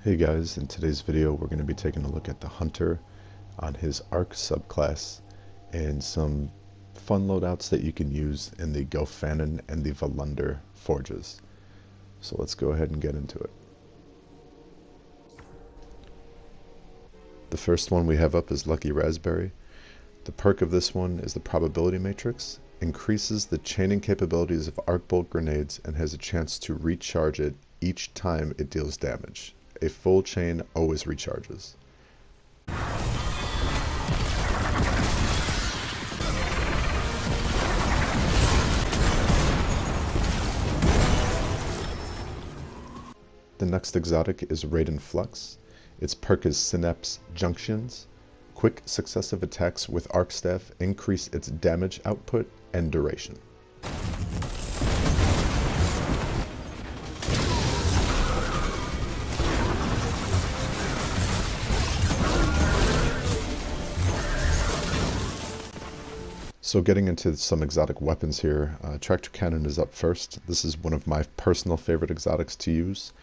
Hey guys, in today's video we're going to be taking a look at the Hunter on his Arc subclass and some fun loadouts that you can use in the Gofannon and the Volundar Forges. So let's go ahead and get into it. The first one we have up is Lucky Raspberry. The perk of this one is the probability matrix. Increases the chaining capabilities of arc bolt grenades and has a chance to recharge it each time it deals damage. A full chain always recharges. The next exotic is Raiden Flux. Its perk is Synapse Junctions. Quick successive attacks with Arc Staff increase its damage output and duration. So getting into some exotic weapons here, Tractor Cannon is up first. This is one of my personal favorite exotics to use.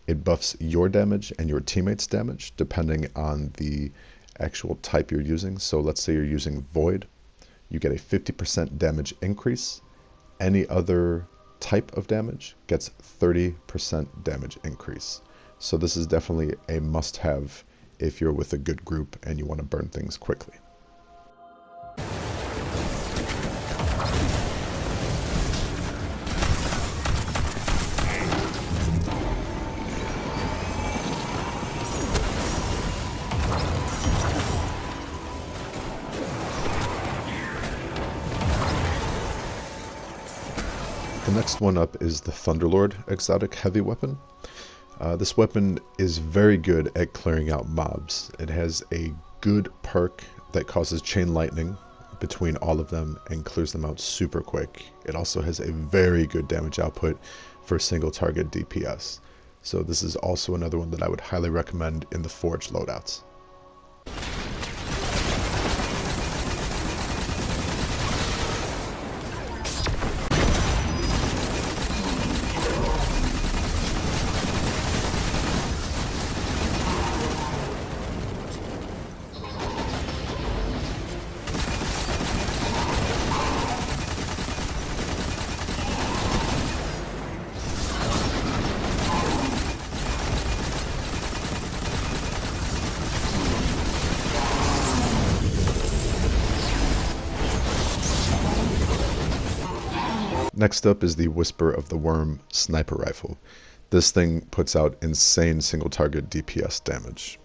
It buffs your damage and your teammates' damage depending on the actual type you're using. So let's say you're using Void, you get a 50% damage increase. Any other type of damage gets 30% damage increase. So this is definitely a must-have if you're with a good group and you want to burn things quickly. The next one up is the Thunderlord exotic heavy weapon. This weapon is very good at clearing out mobs. It has a good perk that causes chain lightning between all of them and clears them out super quick. It also has a very good damage output for single target DPS. So this is also another one that I would highly recommend in the Forge loadouts. Next up is the Whisper of the Worm sniper rifle. This thing puts out insane single target DPS damage.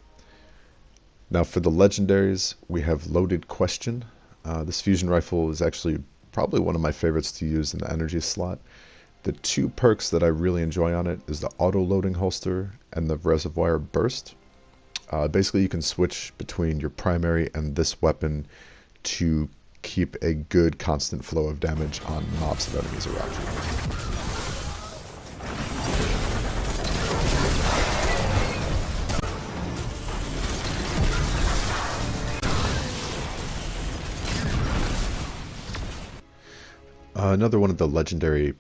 Now for the legendaries, we have Loaded Question. This fusion rifle is actually probably one of my favorites to use in the energy slot. The two perks that I really enjoy on it is the auto loading holster and the reservoir burst. Basically you can switch between your primary and this weapon to keep a good constant flow of damage on mobs and enemies around you. Another one of the legendary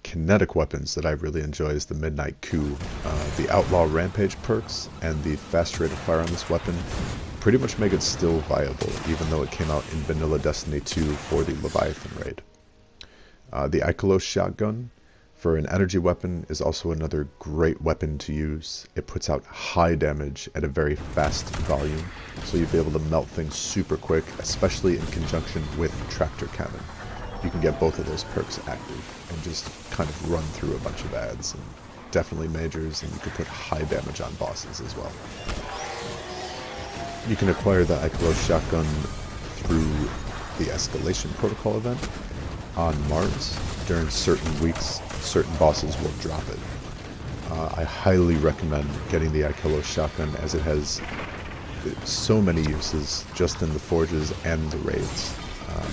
kinetic weapons that I really enjoy is the Midnight Coup. The Outlaw Rampage perks and the fast rate of fire on this weapon pretty much make it still viable, even though it came out in Vanilla Destiny 2 for the Leviathan raid. The Ikelos shotgun for an energy weapon is also another great weapon to use. It puts out high damage at a very fast volume, so you'll be able to melt things super quick, especially in conjunction with Tractor Cannon. You can get both of those perks active and just kind of run through a bunch of ads, and definitely majors, and you can put high damage on bosses as well. You can acquire the Ikelos shotgun through the Escalation Protocol event on Mars. During certain weeks, certain bosses will drop it. I highly recommend getting the Ikelos shotgun as it has so many uses just in the forges and the raids.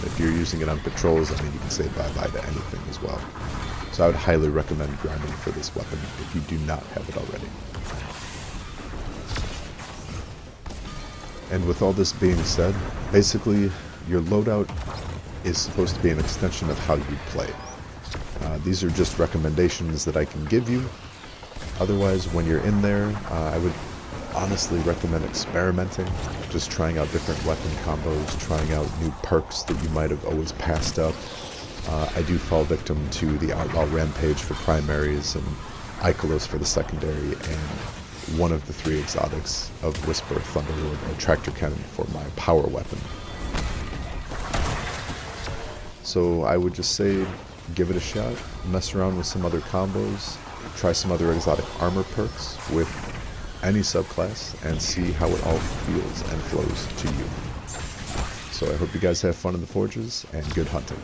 If you're using it on patrols, I mean, you can say bye-bye to anything as well. So I would highly recommend grinding for this weapon if you do not have it already. And with all this being said, basically your loadout is supposed to be an extension of how you play. These are just recommendations that I can give you. Otherwise, when you're in there, I would honestly recommend experimenting, just trying out different weapon combos, trying out new perks that you might have always passed up. I do fall victim to the Outlaw Rampage for primaries and Icolos for the secondary, and one of the 3 exotics of Whisper, Thunderlord, or Tractor Cannon for my power weapon. So I would just say give it a shot, mess around with some other combos, try some other exotic armor perks with any subclass, and see how it all feels and flows to you. So I hope you guys have fun in the forges, and good hunting.